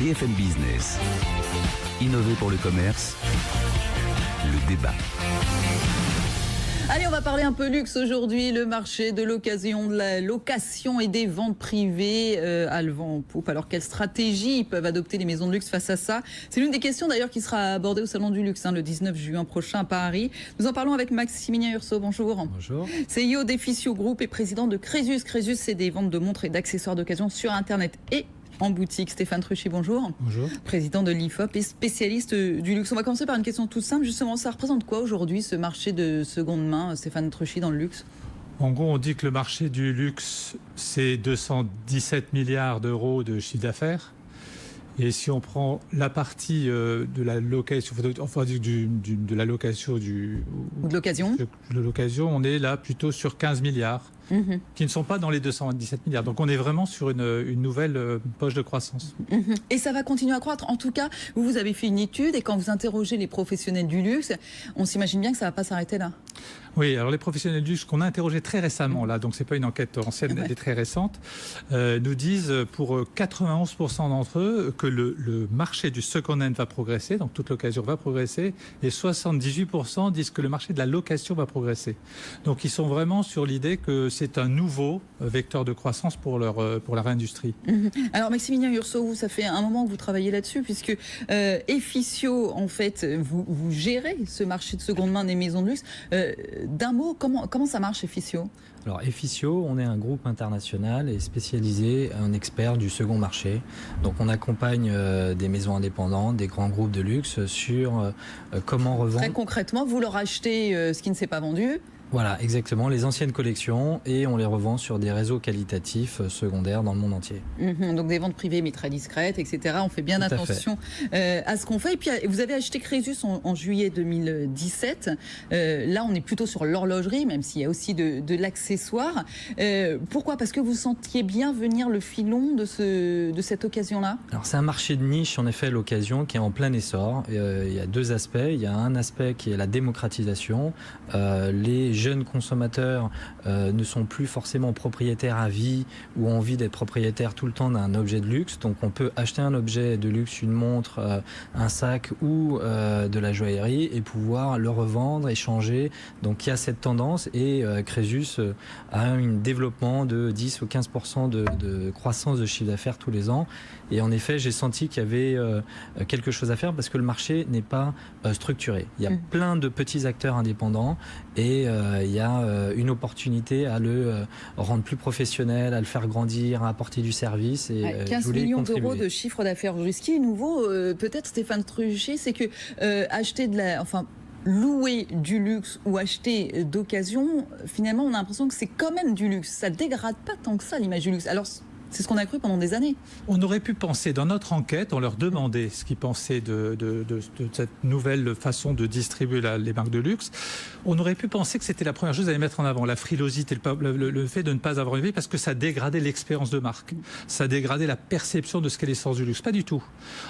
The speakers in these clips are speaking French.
BFM Business. Innover pour le commerce. Le débat. Allez, on va parler un peu luxe aujourd'hui. Le marché de l'occasion, de la location et des ventes privées a le vent en poupe. Alors, quelle stratégie peuvent adopter les maisons de luxe face à ça? C'est l'une des questions d'ailleurs qui sera abordée au Salon du Luxe le 19 juin prochain à Paris. Nous en parlons avec Maximilien Urso. Bonjour. Bonjour. CEO d'Efficio Group et président de Crésus. Crésus, c'est des ventes de montres et d'accessoires d'occasion sur Internet et en boutique. Stéphane Truchy, bonjour. Bonjour. Président de l'IFOP et spécialiste du luxe. On va commencer par une question toute simple. Justement, ça représente quoi aujourd'hui ce marché de seconde main, Stéphane Truchy, dans le luxe? En gros, on dit que le marché du luxe, c'est 217 milliards d'euros de chiffre d'affaires. Et si on prend la partie de la location, enfin de la location de l'occasion, on est là plutôt sur 15 milliards. Qui ne sont pas dans les 217 milliards. Donc on est vraiment sur une nouvelle poche de croissance. Et ça va continuer à croître. En tout cas, vous avez fait une étude et quand vous interrogez les professionnels du luxe, on s'imagine bien que ça ne va pas s'arrêter là. Oui, alors les professionnels du luxe qu'on a interrogés très récemment, là, donc c'est pas une enquête ancienne, elle est très récente, nous disent pour 91% d'entre eux que le marché du second-hand va progresser, donc toute l'occasion va progresser, et 78% disent que le marché de la location va progresser. Donc ils sont vraiment sur l'idée que c'est un nouveau vecteur de croissance pour leur industrie. Alors Maximilien Urso, ça fait un moment que vous travaillez là-dessus, puisque Efficio, en fait, vous gérez ce marché de seconde main des maisons de luxe. D'un mot, comment ça marche, Efficio? Alors Efficio, on est un groupe international et spécialisé en experts du second marché. Donc on accompagne des maisons indépendantes, des grands groupes de luxe sur comment revendre. Très concrètement, vous leur achetez ce qui ne s'est pas vendu? Voilà, exactement, les anciennes collections, et on les revend sur des réseaux qualitatifs secondaires dans le monde entier. Donc des ventes privées mais très discrètes, etc. On fait bien attention à ce qu'on fait. Et puis vous avez acheté Crésus en juillet 2017. Là, on est plutôt sur l'horlogerie, même s'il y a aussi de l'accessoire. Pourquoi? Parce que vous sentiez bien venir le filon de cette occasion-là? Alors c'est un marché de niche, en effet, l'occasion, qui est en plein essor. Il y a deux aspects. Il y a un aspect qui est la démocratisation. Les jeunes consommateurs ne sont plus forcément propriétaires à vie ou ont envie d'être propriétaires tout le temps d'un objet de luxe. Donc on peut acheter un objet de luxe, une montre, un sac ou de la joaillerie et pouvoir le revendre, échanger. Donc il y a cette tendance et Crésus a un développement de 10 ou 15% de croissance de chiffre d'affaires tous les ans. Et en effet, j'ai senti qu'il y avait quelque chose à faire parce que le marché n'est pas structuré. Il y a plein de petits acteurs indépendants et il y a une opportunité à le rendre plus professionnel, à le faire grandir, à apporter du service. Et 15 millions d'euros de chiffre d'affaires. Ce qui est nouveau, peut-être Stéphane Truchy, c'est que acheter louer du luxe ou acheter d'occasion, finalement on a l'impression que c'est quand même du luxe. Ça dégrade pas tant que ça l'image du luxe. Alors c'est ce qu'on a cru pendant des années. On aurait pu penser, dans notre enquête, on leur demandait ce qu'ils pensaient de cette nouvelle façon de distribuer les marques de luxe. On aurait pu penser que c'était la première chose à les mettre en avant, la frilosité, le fait de ne pas avoir une vie, parce que ça dégradait l'expérience de marque. Ça dégradait la perception de ce qu'est l'essence du luxe. Pas du tout.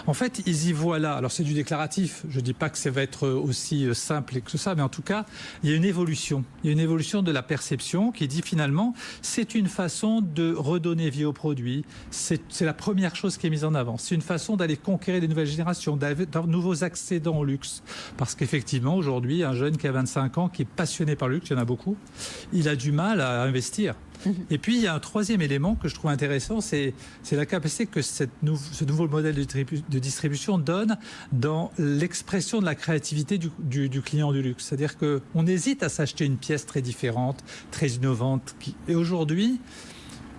En fait, ils y voient là, alors c'est du déclaratif, je ne dis pas que ça va être aussi simple que ça, mais en tout cas, il y a une évolution. Il y a une évolution de la perception qui dit finalement, c'est une façon de redonner vie au produit. C'est la première chose qui est mise en avant. C'est une façon d'aller conquérir des nouvelles générations, d'avoir de nouveaux accédants au luxe. Parce qu'effectivement, aujourd'hui, un jeune qui a 25 ans, qui est passionné par le luxe, il y en a beaucoup, il a du mal à investir. Et puis, il y a un troisième élément que je trouve intéressant, c'est la capacité que ce nouveau modèle de distribution donne dans l'expression de la créativité du client du luxe. C'est-à-dire qu'on hésite à s'acheter une pièce très différente, très innovante. Et aujourd'hui,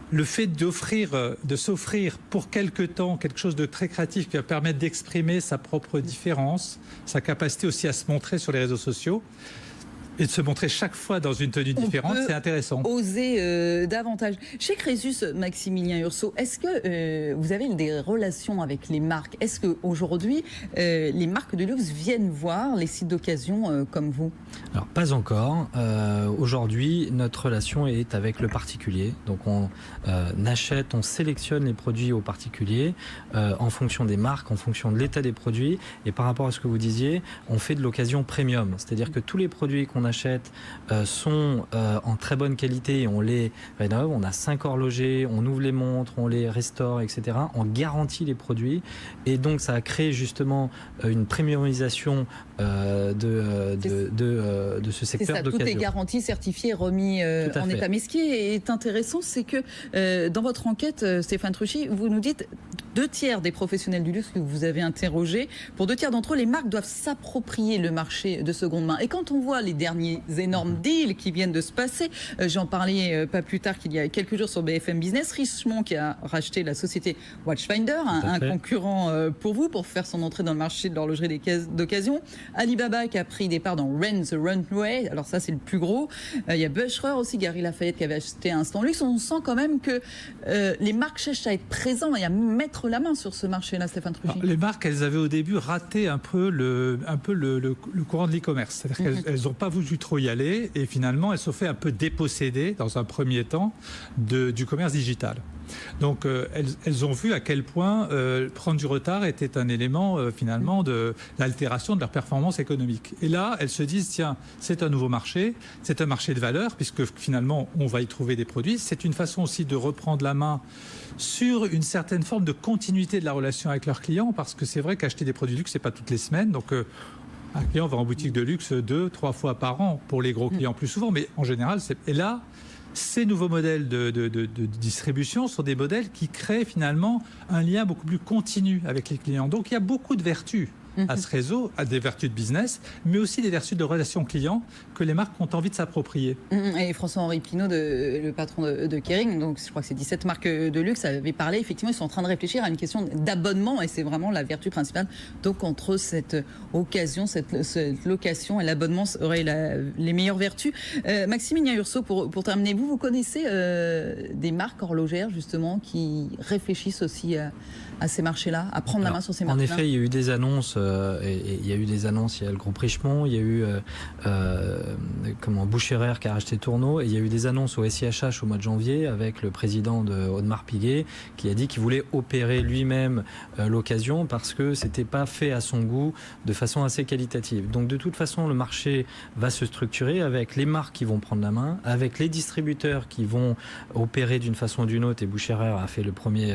le fait de s'offrir pour quelque temps quelque chose de très créatif qui va permettre d'exprimer sa propre différence, sa capacité aussi à se montrer sur les réseaux sociaux, et de se montrer chaque fois dans une tenue différente, c'est intéressant. Oser davantage. Chez Crésus, Maximilien Urso, est-ce que vous avez des relations avec les marques? Est-ce qu'aujourd'hui, les marques de luxe viennent voir les sites d'occasion comme vous? Alors, pas encore. Aujourd'hui, notre relation est avec le particulier. Donc, on achète, on sélectionne les produits aux particuliers en fonction des marques, en fonction de l'état des produits. Et par rapport à ce que vous disiez, on fait de l'occasion premium. C'est-à-dire que tous les produits qu'on achète sont en très bonne qualité et on les rénove. On a 5 horlogers, on ouvre les montres, on les restaure, etc. On garantit les produits et donc ça a créé justement une premiumisation de ce secteur d'occasion. Tout est garanti, certifié, remis en état. Mais ce qui est intéressant, c'est que dans votre enquête, Stéphane Truchy, vous nous dites 2/3 des professionnels du luxe que vous avez interrogés, pour 2/3 d'entre eux, les marques doivent s'approprier le marché de seconde main. Et quand on voit les derniers énormes deals qui viennent de se passer, j'en parlais pas plus tard qu'il y a quelques jours sur BFM Business, Richemont qui a racheté la société Watchfinder, un concurrent pour vous, pour faire son entrée dans le marché de l'horlogerie d'occasion. Alibaba qui a pris des parts dans Rent the Runway, alors ça c'est le plus gros. Il y a Bucherer aussi, Gary Lafayette qui avait acheté Instant Luxe. On sent quand même que les marques cherchent à être présentes et à mettre la main sur ce marché-là, Stéphane Truchy. Les marques, elles avaient au début raté un peu le courant de l'e-commerce. C'est-à-dire qu'elles n'ont pas voulu trop y aller et finalement elles se sont fait un peu déposséder dans un premier temps du commerce digital. Donc elles ont vu à quel point prendre du retard était un élément finalement de l'altération de leur performance économique. Et là, elles se disent, tiens, c'est un nouveau marché, c'est un marché de valeur, puisque finalement on va y trouver des produits. C'est une façon aussi de reprendre la main sur une certaine forme de continuité de la relation avec leurs clients, parce que c'est vrai qu'acheter des produits de luxe, c'est pas toutes les semaines. Donc un client va en boutique de luxe 2-3 fois par an, pour les gros clients plus souvent, mais en général, et là, ces nouveaux modèles de distribution sont des modèles qui créent finalement un lien beaucoup plus continu avec les clients. Donc il y a beaucoup de vertus à ce réseau, à des vertus de business, mais aussi des vertus de relation client que les marques ont envie de s'approprier. Et François-Henri Pinault, le patron de Kering, donc je crois que c'est 17 marques de luxe, avait parlé, effectivement, ils sont en train de réfléchir à une question d'abonnement, et c'est vraiment la vertu principale. Donc entre cette occasion, cette location et l'abonnement aurait les meilleures vertus. Maximilien Urso, pour terminer, vous connaissez des marques horlogères, justement, qui réfléchissent aussi à ces marchés-là, à prendre la main sur ces marchés-là? En effet, il y a eu des annonces, il y a le groupe Richemont, il y a eu Bucherer qui a racheté Tourneau, et il y a eu des annonces au SIHH au mois de janvier avec le président de Audemars Piguet qui a dit qu'il voulait opérer lui-même l'occasion parce que c'était pas fait à son goût de façon assez qualitative. Donc de toute façon, le marché va se structurer avec les marques qui vont prendre la main, avec les distributeurs qui vont opérer d'une façon ou d'une autre, et Bucherer a fait le premier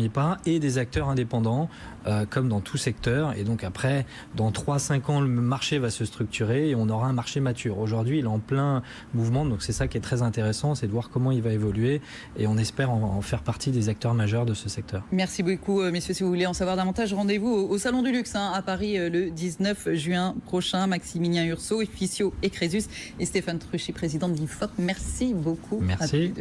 pas, et des acteurs indépendants comme dans tout secteur. Et donc après, dans 3-5 ans, le marché va se structurer et on aura un marché mature. Aujourd'hui, il est en plein mouvement, donc c'est ça qui est très intéressant, c'est de voir comment il va évoluer, et on espère en faire partie des acteurs majeurs de ce secteur. Merci beaucoup, messieurs. Si vous voulez en savoir davantage, rendez-vous au Salon du Luxe à Paris le 19 juin prochain. Maximilien Urso, Ficio et Crésus, et Stéphane Truchy, président de l'IFOP. Merci beaucoup. Merci.